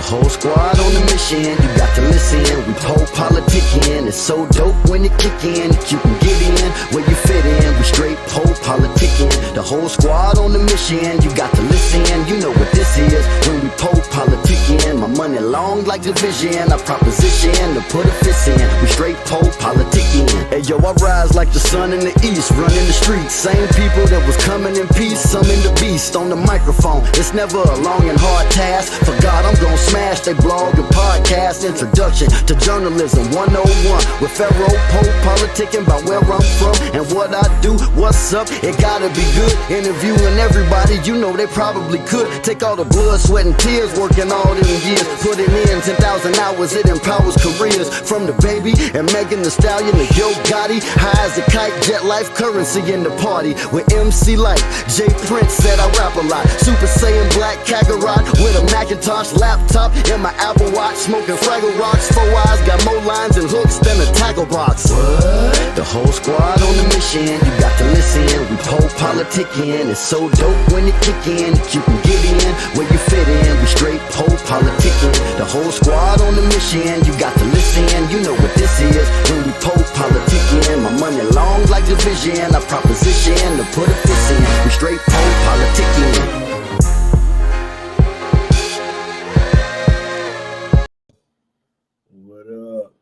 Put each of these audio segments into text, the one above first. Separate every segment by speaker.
Speaker 1: whole squad on the mission, you got to listen. We politickin', it's so dope when it kick in. You can get in where you fit in. We straight politickin', the whole squad on the mission, you got to listen. You know what this is when we politickin'. My money long like division, I proposition to put a fist in. We straight politickin'. Hey yo, I rise like the sun in the east, running the streets. Same people that was coming in peace, some in the beast on the microphone. It's never a long and hard task. For God, I'm gonna smash they blog and podcast. Introduction to journalism 101 with Pharaoh politicking about where I'm from and what I do. What's up? It gotta be good. Interviewing everybody, you know they probably could. Take all the blood, sweat, and tears, working all them years. Put it in 10,000 hours, it empowers careers. From the baby and Megan Thee Stallion to Yo Gotti. High as a kite, jet life currency in the party. With MC Light, J Prince said I rap a lot. Super Saiyan Black Kakarot with a Macintosh laptop in my Apple Watch. Smoking Fraggle Rocks, 4 eyes, got more lines and hooks than a tackle box. What? The whole squad on the mission, you got to listen. We politickin', it's so dope when it kick in. You can get in where you fit in. We straight politickin', the whole squad on the mission, you got to listen. You know what this is when we politickin'. My money long like division, I proposition to put a fist in. We straight politickin'.
Speaker 2: What up?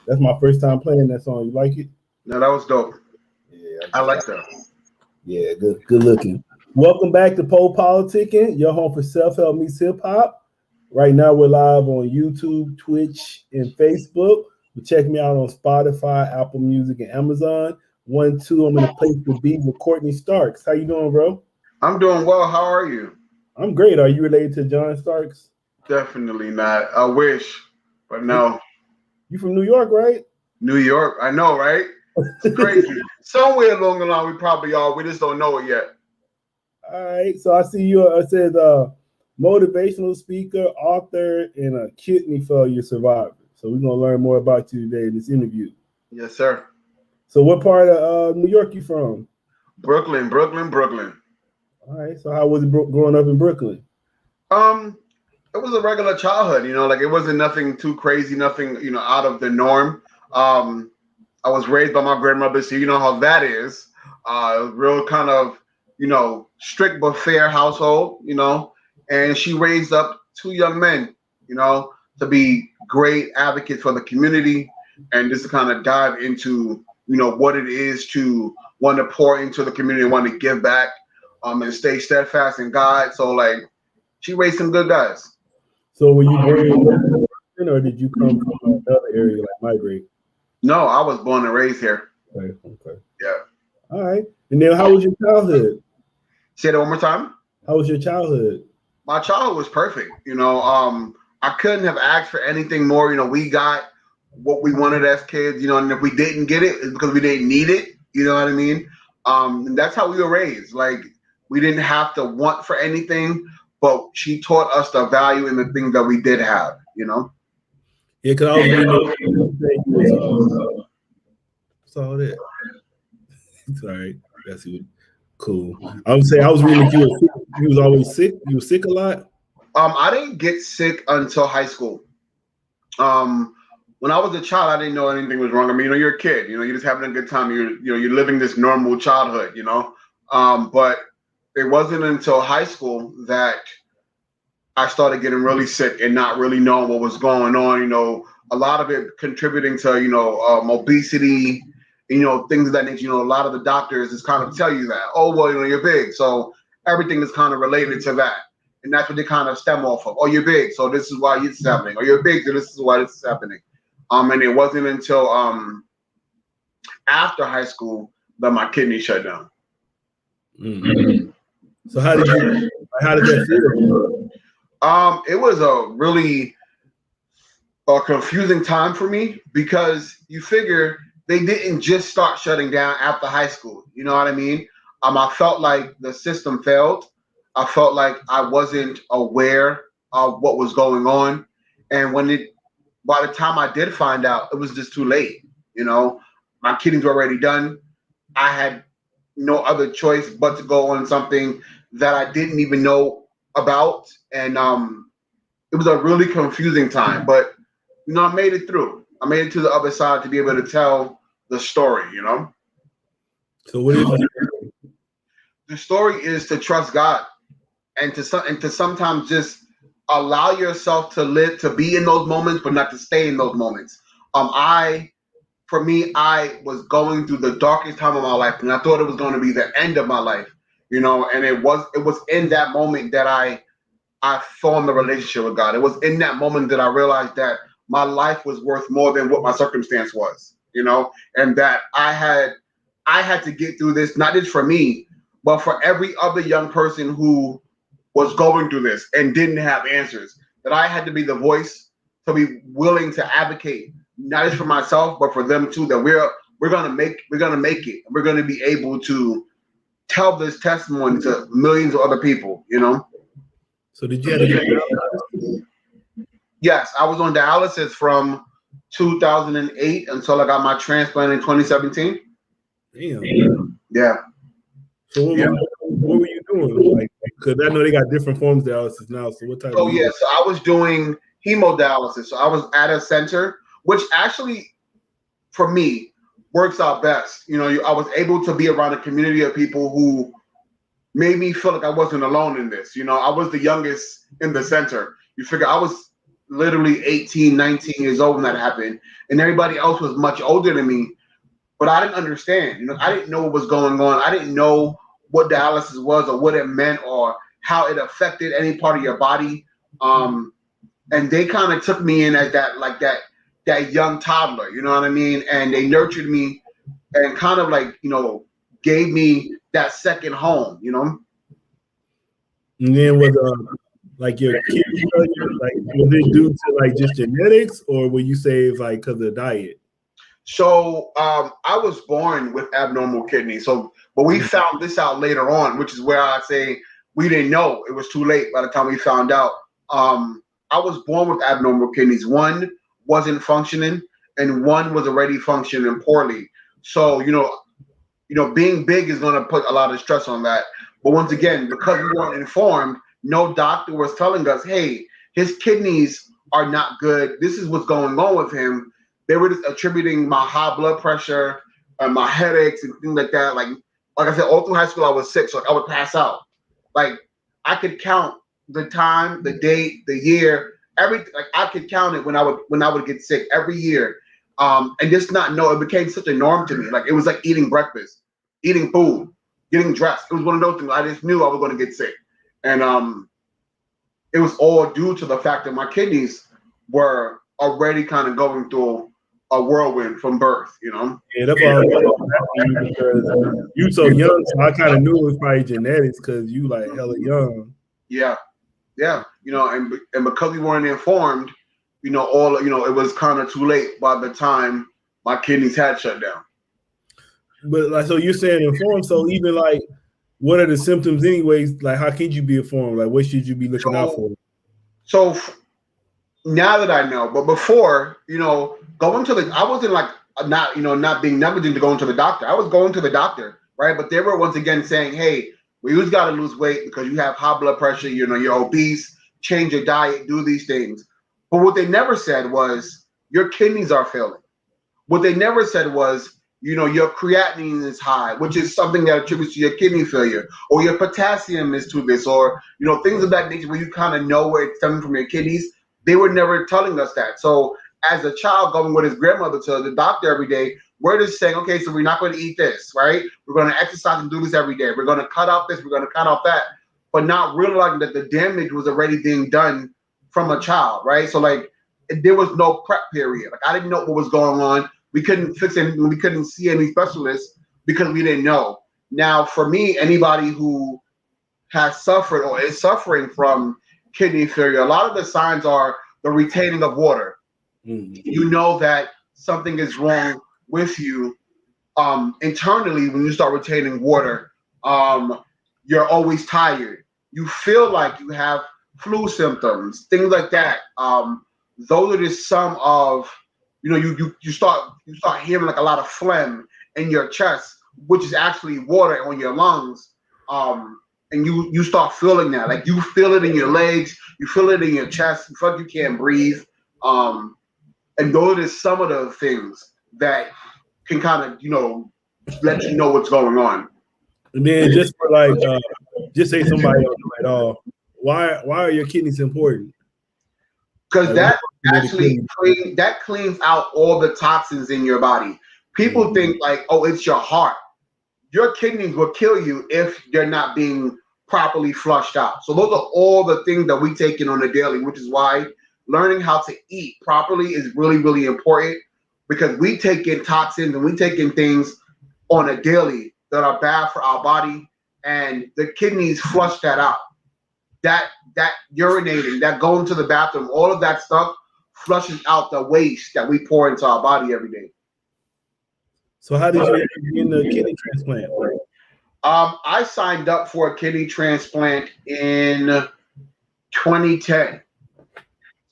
Speaker 2: That's my first time playing that song. You like it?
Speaker 3: No, that was dope.
Speaker 2: Yeah,
Speaker 3: I like that.
Speaker 2: Yeah, good looking. Welcome back to Politickin', your home for self-help meets hip-hop. Right now we're live on YouTube, Twitch, and Facebook. Check me out on Spotify, Apple Music, and Amazon. 1, 2, I'm in a place to be with Courtney Starks. How you doing, bro?
Speaker 3: I'm doing well. How are you?
Speaker 2: I'm great. Are you related to John Starks?
Speaker 3: Definitely not. I wish, but no.
Speaker 2: You from New York, right?
Speaker 3: New York. I know, right? It's crazy. Somewhere along the line, we probably are. We just don't know it yet.
Speaker 2: All right. So I see you. It says motivational speaker, author, and a kidney failure survivor. So we're going to learn more about you today in this interview.
Speaker 3: Yes, sir.
Speaker 2: So what part of New York you from?
Speaker 3: Brooklyn.
Speaker 2: All right. So how was it growing up in Brooklyn?
Speaker 3: It was a regular childhood, like it wasn't nothing too crazy, nothing, out of the norm. I was raised by my grandmother, so you know how that is. Real kind of, strict but fair household, and she raised up 2 young men, to be great advocates for the community and just to kind of dive into, what it is to want to pour into the community, want to give back, and stay steadfast in God. So like she raised some good guys.
Speaker 2: So were you born in or did you come from another area like migrate?
Speaker 3: No, I was born and raised here.
Speaker 2: Okay.
Speaker 3: Yeah.
Speaker 2: All right. And then how was your childhood?
Speaker 3: Say that one more time.
Speaker 2: How was your childhood?
Speaker 3: My childhood was perfect. I couldn't have asked for anything more. We got what we wanted as kids, and if we didn't get it, it's because we didn't need it. You know what I mean? And that's how we were raised. Like we didn't have to want for anything, but she taught us the value in the things that we did have,
Speaker 2: Yeah, because I was saw that. Sorry, that's it. Cool. I would say I was reading that you were sick. You was always sick. You were sick a lot.
Speaker 3: I didn't get sick until high school. When I was a child, I didn't know anything was wrong. I mean, you're a kid. You're just having a good time. You're living this normal childhood. But it wasn't until high school that I started getting really sick and not really knowing what was going on. A lot of it contributing to obesity. Things of that nature. A lot of the doctors just kind of tell you that. Oh well, you're big, so everything is kind of related to that. And that's what they kind of stem off of. Oh, you're big, so this is why this is happening. Or you're big, so this is why this is happening. And it wasn't until after high school that my kidney shut down.
Speaker 2: Mm-hmm. So how did that feel?
Speaker 3: It was a really confusing time for me because you figure they didn't just start shutting down after high school. You know what I mean? I felt like the system failed. I felt like I wasn't aware of what was going on. And by the time I did find out, it was just too late. My kidneys were already done. I had no other choice but to go on something that I didn't even know about. And it was a really confusing time, but you know, I made it through. I made it to the other side to be able to tell the story, you know.
Speaker 2: So what is it?
Speaker 3: The story is to trust God and to sometimes just allow yourself to live, to be in those moments, but not to stay in those moments. For me, I was going through the darkest time of my life, and I thought it was going to be the end of my life, you know. And it was in that moment that I formed a relationship with God. It was in that moment that I realized that my life was worth more than what my circumstance was, you know, and that I had to get through this, not just for me, but for every other young person who was going through this and didn't have answers. That I had to be the voice, to be willing to advocate, not just for myself, but for them too. That we're gonna make it. We're gonna be able to tell this testimony to millions of other people, you know.
Speaker 2: So did you have to get dialysis?
Speaker 3: Yes, I was on dialysis from 2008 until I got my transplant in 2017.
Speaker 2: Damn.
Speaker 3: Yeah.
Speaker 2: So what were you doing? Like, because I know they got different forms of dialysis now. So what type?
Speaker 3: So yeah, so I was doing hemodialysis. So I was at a center, which actually, for me, works out best. You know, I was able to be around a community of people who made me feel like I wasn't alone in this. You know, I was the youngest in the center. You figure I was literally 18, 19 years old when that happened, and everybody else was much older than me. But I didn't understand. You know, I didn't know what was going on. I didn't know what dialysis was or what it meant or how it affected any part of your body. And they kind of took me in as that young toddler, you know what I mean? And they nurtured me and kind of like, you know, gave me that second home, you know?
Speaker 2: And then was like your kidney failure, like was it due to like just genetics, or would you say it's like because of the diet?
Speaker 3: So I was born with abnormal kidneys. So, but we found this out later on, which is where I say we didn't know. It was too late by the time we found out. I was born with abnormal kidneys. One wasn't functioning, and one was already functioning poorly. So, you know, being big is going to put a lot of stress on that. But once again, because we weren't informed, no doctor was telling us, hey, his kidneys are not good. This is what's going on with him. They were just attributing my high blood pressure and my headaches and things like that. Like I said, all through high school, I was sick, so I would pass out. Like I could count the time, the date, the year, everything. Like I could count it when I would get sick every year, and just not know. It became such a norm to me. Like it was like eating breakfast, eating food, getting dressed. It was one of those things. I just knew I was going to get sick, and it was all due to the fact that my kidneys were already kind of going through a whirlwind from birth, you know.
Speaker 2: Yeah, that's why I was asking you, because you so young, so I kind of knew it was probably genetics because you like hella young.
Speaker 3: Yeah, you know, and because we weren't informed, you know, it was kind of too late by the time my kidneys had shut down.
Speaker 2: But like, so you're saying informed, so even like, what are the symptoms anyways? Like, how can you be informed? Like, what should you be looking out for?
Speaker 3: So now that I know, but before, you know, I wasn't like not being negligent to going to the doctor. I was going to the doctor, right? But they were once again saying, hey, well, you got to lose weight because you have high blood pressure, you know, you're obese, change your diet, do these things. But what they never said was your kidneys are failing. What they never said was, you know, your creatinine is high, which is something that attributes to your kidney failure, or your potassium is to this, or, you know, things of that nature where you kind of know where it's coming from your kidneys. They were never telling us that. So as a child going with his grandmother to the doctor every day, we're just saying, okay, so we're not going to eat this, right? We're going to exercise and do this every day. We're going to cut off this. We're going to cut off that. But not realizing that the damage was already being done from a child, right? So like there was no prep period. Like I didn't know what was going on. We couldn't fix anything. We couldn't see any specialists because we didn't know. Now, for me, anybody who has suffered or is suffering from kidney failure, a lot of the signs are the retaining of water. You know that something is wrong with you internally when you start retaining water. You're always tired. You feel like you have flu symptoms, things like that. Those are just some of, you know, you start hearing like a lot of phlegm in your chest, which is actually water on your lungs. and you start feeling that. Like you feel it in your legs, you feel it in your chest, you feel like you can't breathe. And those are some of the things that can kind of, let you know what's going on.
Speaker 2: And then just for like, just say somebody else at all. Why are your kidneys important?
Speaker 3: Because that actually cleans out all the toxins in your body. People think like, oh, it's your heart. Your kidneys will kill you if they're not being properly flushed out. So those are all the things that we take in on a daily, which is why learning how to eat properly is really, really important, because we take in toxins and we take in things on a daily that are bad for our body, and the kidneys flush that out. That urinating, that going to the bathroom, all of that stuff flushes out the waste that we pour into our body every day.
Speaker 2: So how did you get the kidney transplant?
Speaker 3: I signed up for a kidney transplant in 2010,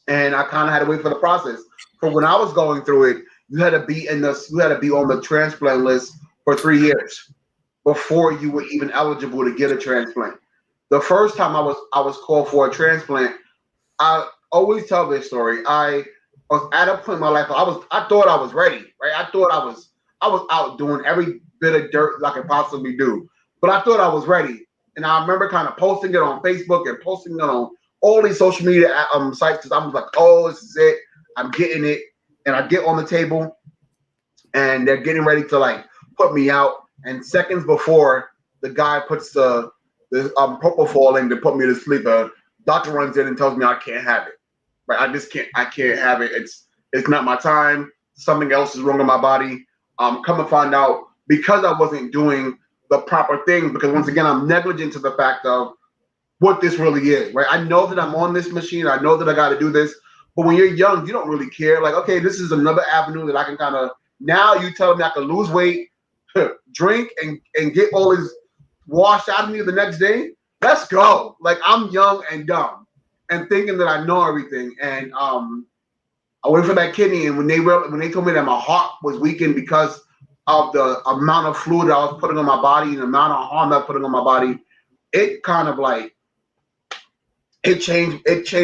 Speaker 3: and I kind of had to wait for the process. But when I was going through it, you had to be on the transplant list for 3 years before you were even eligible to get a transplant. The first time I was called for a transplant, I always tell this story. I was at a point in my life I thought I was ready, right? I thought I was out doing every bit of dirt I could possibly do, but I thought I was ready. And I remember kind of posting it on Facebook and posting it on all these social media sites, because I was like, oh, this is it. I'm getting it. And I get on the table and they're getting ready to like put me out. And seconds before the guy puts the propofol in to put me to sleep, doctor runs in and tells me I can't have it. Right? I can't have it. It's not my time. Something else is wrong with my body. Come to find out, because I wasn't doing the proper thing, because once again, I'm negligent to the fact of what this really is, right? I know that I'm on this machine. I know that I got to do this. But when you're young, you don't really care. Like, okay, this is another avenue that I can kind of, now you tell me I can lose weight, drink, and get all this washed out of me the next day. Let's go. Like, I'm young and dumb and thinking that I know everything. And I went for that kidney, and when they told me that my heart was weakened because of the amount of fluid I was putting on my body and the amount of harm I was putting on my body, it kind of like it changed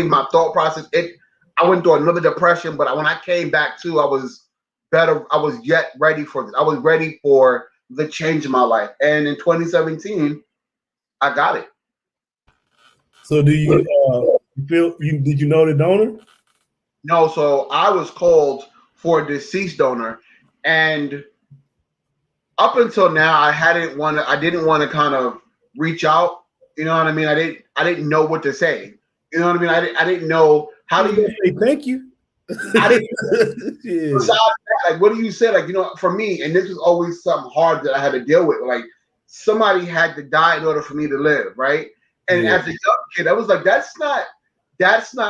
Speaker 3: my thought process. I went through another depression, but when I came back to, I was better. I was yet ready for this. I was ready for the change in my life. And in 2017, I got it.
Speaker 2: So do you did you know the donor?
Speaker 3: No, so I was called for a deceased donor, and up until now, I didn't want to kind of reach out. You know what I mean? I didn't know what to say. You know what I mean? I didn't know how do you
Speaker 2: say thank you.
Speaker 3: I didn't, yeah. Besides that, like, what do you say? Like, for me, and this was always something hard that I had to deal with. Like, somebody had to die in order for me to live, right? And as a young kid, I was like, that's not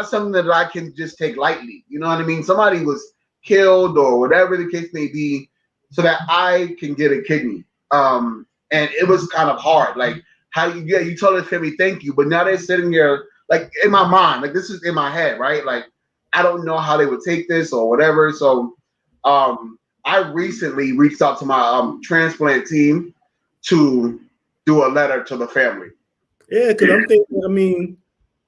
Speaker 3: something that I can just take lightly. You know what I mean? Somebody was killed or whatever the case may be, so that I can get a kidney. And it was kind of hard. Like, how you told the family thank you, but now they're sitting here, like, in my mind, like, this is in my head, right? Like, I don't know how they would take this or whatever. So I recently reached out to my transplant team to do a letter to the family.
Speaker 2: Yeah, because I'm thinking, I mean,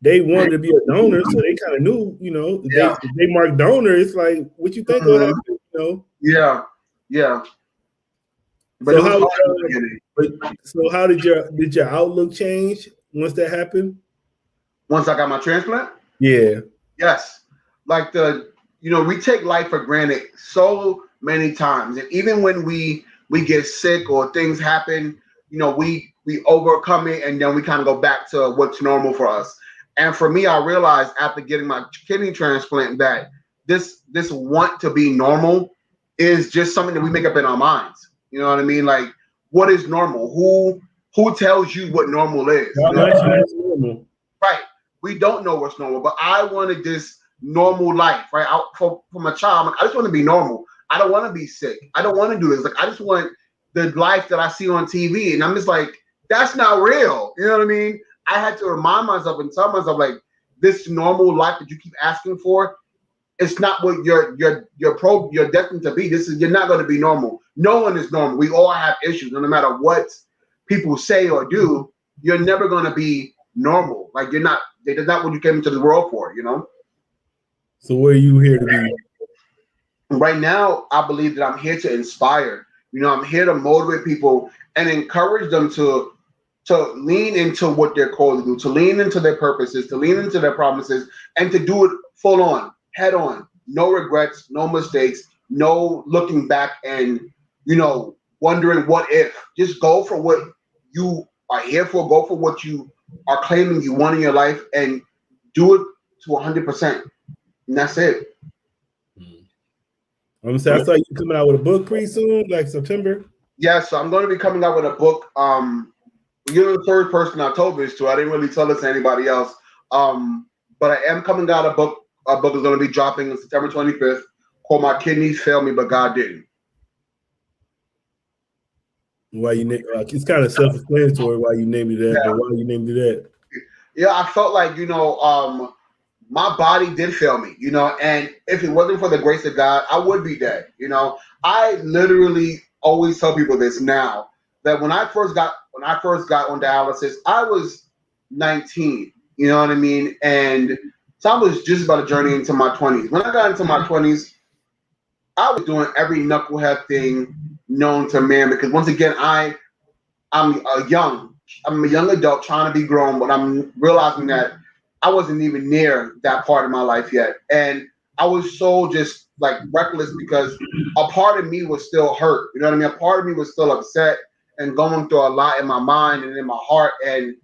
Speaker 2: they wanted to be a donor, so they kind of knew, if they mark donor, it's like, what you think will happen,
Speaker 3: Yeah.
Speaker 2: But so how did your outlook change once that happened?
Speaker 3: Once I got my transplant?
Speaker 2: Yeah.
Speaker 3: Yes. Like we take life for granted so many times. And even when we get sick or things happen, we overcome it, and then we kind of go back to what's normal for us. And for me, I realized after getting my kidney transplant that this want to be normal is just something that we make up in our minds. You know what I mean? Like, what is normal? Who tells you what normal is?
Speaker 2: Normal.
Speaker 3: Right. We don't know what's normal, but I wanted this normal life, right? From a child, I just want to be normal. I don't want to be sick. I don't want to do this. Like, I just want the life that I see on TV. And I'm just like, that's not real. You know what I mean? I had to remind myself and tell myself, like, this normal life that you keep asking for, it's not what you're destined to be. You're not going to be normal. No one is normal. We all have issues, no matter what people say or do. you're never going to be normal. Like you're not. That's not what you came into the world for. You know.
Speaker 2: So what are you here to be?
Speaker 3: Right now, I believe that I'm here to inspire. You know, I'm here to motivate people and encourage them to lean into what they're called to do, to lean into their purposes, to lean into their promises, and to do it full on, head on. No regrets, no mistakes, no looking back and, you know, wondering what if. Just go for what you are here for, go for what you are claiming you want in your life, and do it to 100%. And that's it.
Speaker 2: I'm gonna say I saw you coming out with a book pretty soon, like September.
Speaker 3: Yeah, so I'm going to be coming out with a book. You're the third person I told this to. I didn't really tell this to anybody else. But I am coming out a book. A book is going to be dropping on September 25th called "My Kidneys Failed Me, But God Didn't."
Speaker 2: Why you it's kind of self-explanatory why you named it that, but why you named it that?
Speaker 3: Yeah, I felt like, you know, my body did fail me, you know, and if it wasn't for the grace of God, I would be dead. You know, I literally always tell people this now, that when I first got on dialysis, I was 19. You know what I mean? And so I was just about a journey into my 20s. When I got into my 20s, I was doing every knucklehead thing known to man, because once again, I'm a young adult trying to be grown, but I'm realizing that I wasn't even near that part of my life yet. And I was so just like reckless because a part of me was still hurt. You know what I mean? A part of me was still upset and going through a lot in my mind and in my heart. And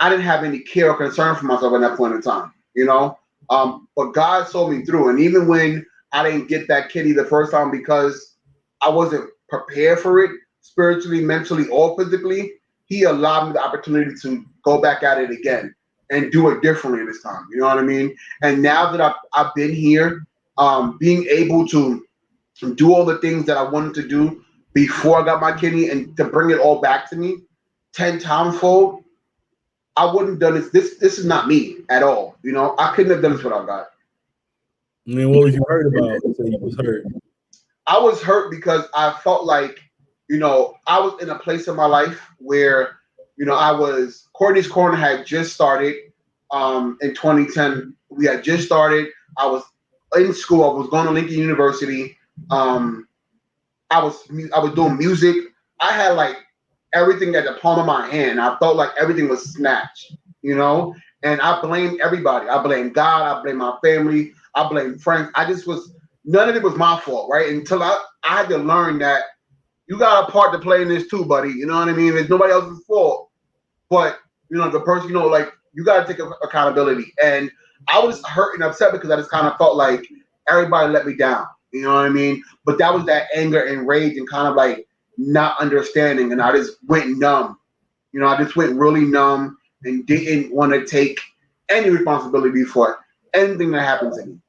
Speaker 3: I didn't have any care or concern for myself at that point in time, you know? But God saw me through. And even when I didn't get that kidney the first time because I wasn't prepared for it spiritually, mentally, or physically, He allowed me the opportunity to go back at it again and do it differently this time. You know what I mean? And now that I've been here, being able to do all the things that I wanted to do before I got my kidney and to bring it all back to me 10 times fold, I wouldn't have done this. This is not me at all. You know, I couldn't have done this without God.
Speaker 2: And then what was you hurt about? So you was hurt.
Speaker 3: I was hurt because I felt like, you know, I was in a place in my life where, you know, Courtney's Corner had just started in 2010. We had just started. I was in school. I was going to Lincoln University. I was doing music. I had like everything at the palm of my hand. I felt like everything was snatched, you know? And I blamed everybody. I blamed God. I blamed my family. I blamed friends. None of it was my fault, right? Until I had to learn that you got a part to play in this too, buddy. You know what I mean? It's nobody else's fault. But, you know, the person, you know, like, you got to take accountability. And I was hurt and upset because I just kind of felt like everybody let me down. You know what I mean? But that was that anger and rage and kind of like not understanding. And I just went numb. You know, I just went really numb and didn't want to take any responsibility for anything that happened to me.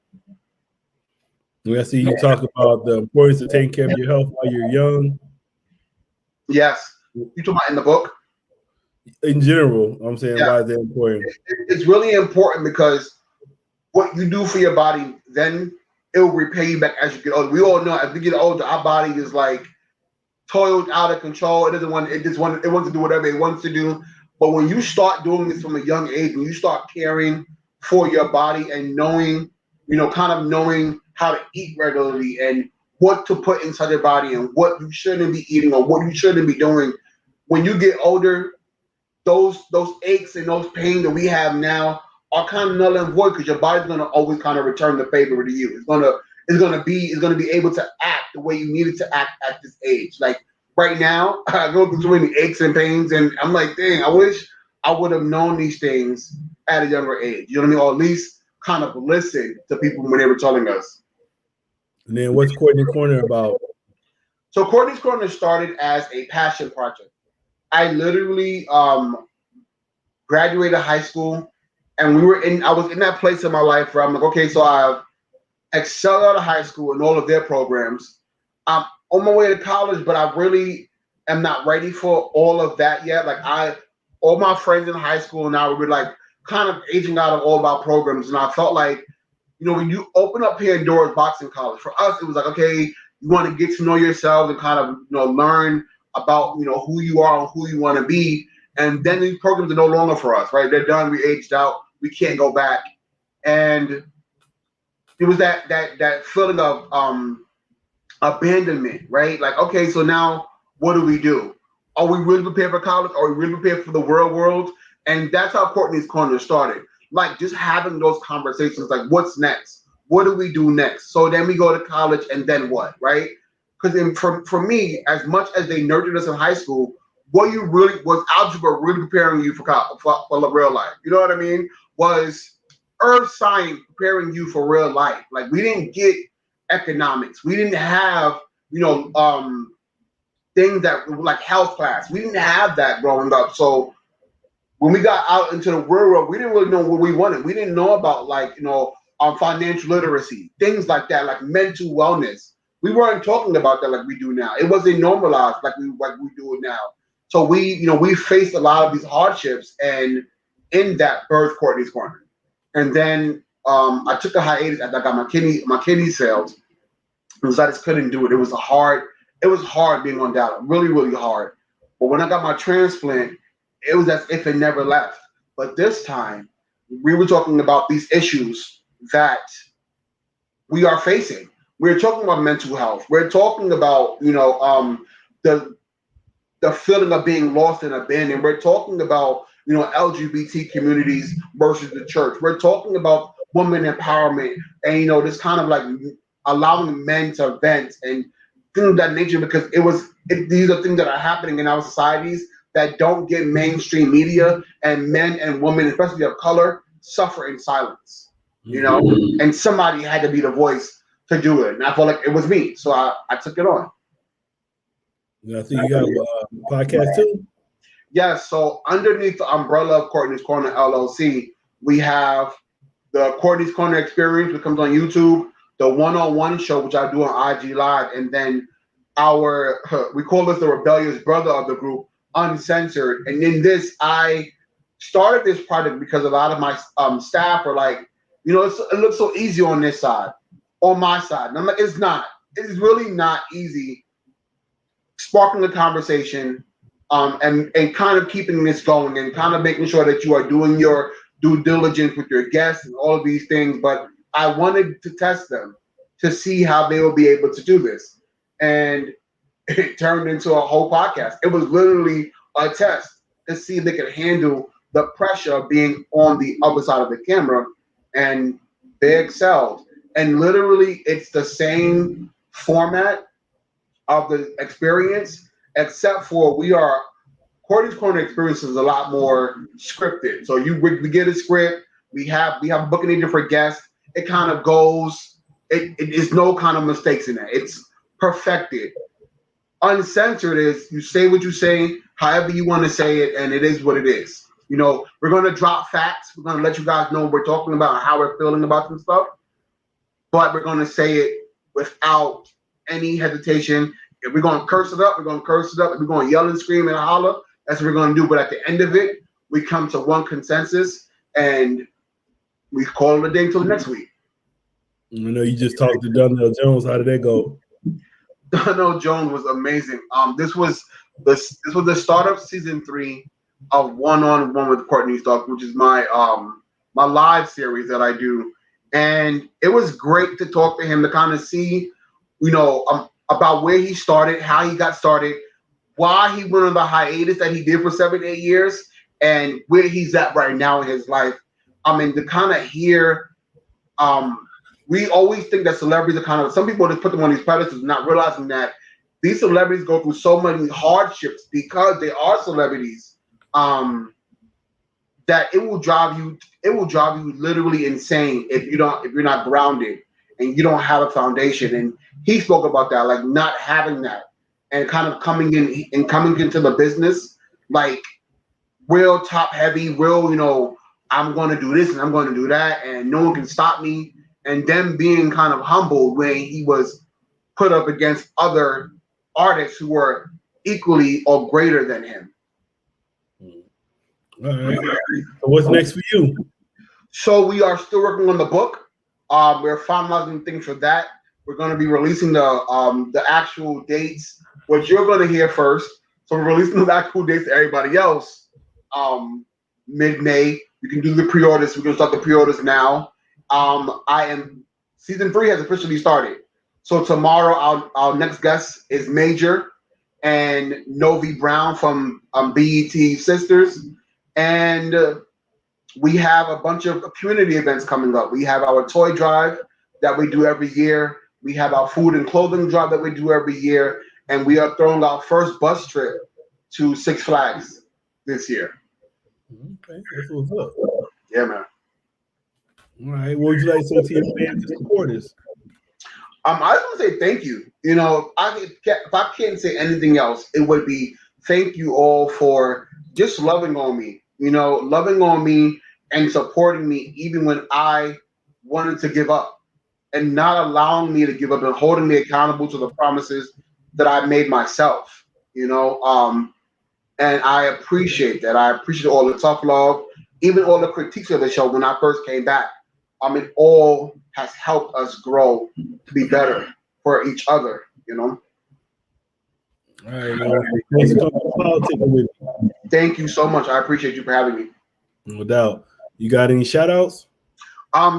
Speaker 2: I see you talk about the importance of taking care of your health while you're young.
Speaker 3: Yes. You talking about in the book?
Speaker 2: In general, I'm saying, why is that important?
Speaker 3: It's really important because what you do for your body, then it will repay you back as you get older. We all know as we get older, our body is like toiled out of control. It wants to do whatever it wants to do. But when you start doing this from a young age, when you start caring for your body and knowing, you know, kind of knowing how to eat regularly and what to put inside your body and what you shouldn't be eating or what you shouldn't be doing, when you get older, those aches and those pains that we have now are kind of null and void because your body's gonna always kind of return the favor to you. It's gonna be able to act the way you need it to act at this age. Like right now, I go through so many aches and pains, and I'm like, dang, I wish I would have known these things at a younger age. You know what I mean? Or at least kind of listen to people when they were telling us.
Speaker 2: And then what's Courtney Corner about?
Speaker 3: So Courtney's Corner started as a passion project. I literally graduated high school, and I was in that place in my life where I'm like, okay, so I've excelled out of high school in all of their programs. I'm on my way to college, but I really am not ready for all of that yet. Like all my friends in high school now were like kind of aging out of all of our programs, and I felt like, you know, when you open up Pandora's box in college, for us, it was like, okay, you want to get to know yourself and kind of, you know, learn about, you know, who you are and who you want to be. and then these programs are no longer for us, right? They're done. We aged out. We can't go back, and it was that feeling of abandonment, right? Like, okay, so now what do we do? Are we really prepared for college? Are we really prepared for the real world? And that's how Courtney's Corner started. Like, just having those conversations, like, what's next? What do we do next? So then we go to college, and then what, right? Because for me, as much as they nurtured us in high school, what you really was algebra really preparing you for real life. You know what I mean? Was earth science preparing you for real life. Like, we didn't get economics. We didn't have, things that like health class. We didn't have that growing up. So when we got out into the real world, we didn't really know what we wanted. We didn't know about financial literacy, things like that, like mental wellness. We weren't talking about that like we do now. It wasn't normalized like we do it now. So we faced a lot of these hardships, and in that birth Courtney's Corner. And then I took a hiatus after I got my kidney failed because I just couldn't do it. It was hard being on dialysis, really, really hard. But when I got my transplant, it was as if it never left. But this time, we were talking about these issues that we are facing. We're talking about mental health. We're talking about, the feeling of being lost and abandoned. We're talking about, LGBT communities versus the church. We're talking about women empowerment and, this kind of like allowing men to vent and things of that nature, because these are things that are happening in our societies that don't get mainstream media, and men and women, especially of color, suffer in silence, and somebody had to be the voice to do it. And I felt like it was me. So I took it on.
Speaker 2: I think you got a podcast too?
Speaker 3: Yes. So underneath the umbrella of Courtney's Corner LLC, we have the Courtney's Corner Experience, which comes on YouTube, the one-on-one show, which I do on IG Live, and then we call this the rebellious brother of the group, Uncensored. And in this, I started this project because a lot of my staff are like, it looks so easy on this side, on my side. And I'm like, it's not. It's really not easy sparking the conversation and kind of keeping this going and kind of making sure that you are doing your due diligence with your guests and all of these things. But I wanted to test them to see how they will be able to do this. And it turned into a whole podcast. It was literally a test to see if they could handle the pressure of being on the other side of the camera. And they excelled. And literally, it's the same format of the experience, except for Courtney's Corner Experience is a lot more scripted. So we get a script, we have a booking agent for guests. It kind of goes, it is no kind of mistakes in that. It's perfected. Uncensored is you say what you say, however you want to say it, and it is what it is. We're going to drop facts. We're going to let you guys know what we're talking about and how we're feeling about some stuff. But we're going to say it without any hesitation. If we're going to curse it up, we're going to curse it up. If we're going to yell and scream and holler, that's what we're going to do. But at the end of it, we come to one consensus and we call it a day until next week.
Speaker 2: I know you just talked to Donnell Jones. How did that go?
Speaker 3: Donnell Jones was amazing. This was the start of season 3 of One-on-One with Courtney Starks, which is my my live series that I do. And it was great to talk to him, to kind of see, about where he started, how he got started, why he went on the hiatus that he did for 7-8 years, and where he's at right now in his life. I mean, to kind of hear, we always think that celebrities are some people just put them on these pedestals, not realizing that these celebrities go through so many hardships because they are celebrities, that it will drive you literally insane if you're not grounded and you don't have a foundation. And he spoke about that, like not having that and kind of coming into the business like real top heavy, real, I'm going to do this and I'm going to do that and no one can stop me. And them being kind of humble when he was put up against other artists who were equally or greater than him.
Speaker 2: All right. So what's next for you?
Speaker 3: So we are still working on the book. We're finalizing things for that. We're going to be releasing the actual dates, which you're going to hear first. So we're releasing the actual dates to everybody else mid-May. You can do the pre-orders. We can start the pre-orders now. Season 3 has officially started. So tomorrow, our next guest is Major and Novi Brown from BET Sisters, and we have a bunch of community events coming up. We have our toy drive that we do every year. We have our food and clothing drive that we do every year, and we are throwing our first bus trip to Six Flags this year.
Speaker 2: Okay, that's what's up.
Speaker 3: Yeah, man.
Speaker 2: All right, what would you like to say to your fans and supporters?
Speaker 3: I just want to say thank you. You know, if I can't say anything else, it would be thank you all for just loving on me. You know, loving on me and supporting me even when I wanted to give up, and not allowing me to give up and holding me accountable to the promises that I made myself. You know, and I appreciate that. I appreciate all the tough love, even all the critiques of the show when I first came back. It all has helped us grow to be better for each other, you know.
Speaker 2: All right, man. Thanks for coming to Politickin with me.
Speaker 3: Thank you so much. I appreciate you for having me.
Speaker 2: No doubt. You got any shout outs?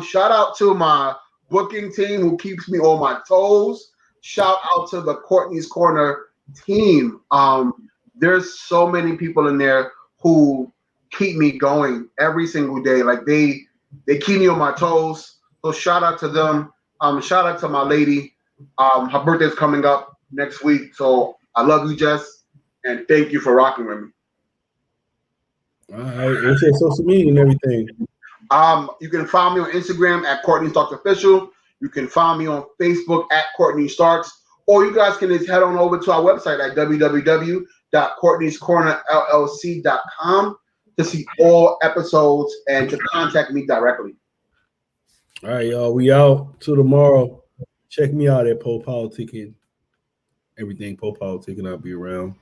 Speaker 3: Shout out to my booking team who keeps me on my toes. Shout out to the Courtney's Corner team. There's so many people in there who keep me going every single day. Like they keep me on my toes. So shout out to them. Shout out to my lady. Her birthday's coming up next week. So I love you, Jess, and thank you for rocking with me.
Speaker 2: All right. What's your social media and everything?
Speaker 3: You can find me on Instagram at Courtney Starks Official. You can find me on Facebook at Courtney Starks. Or you guys can just head on over to our website at www.courtneyscornerllc.com to see all episodes and to contact me directly.
Speaker 2: All right, y'all. We out till tomorrow. Check me out at Politickin. Everything Politickin. I'll be around.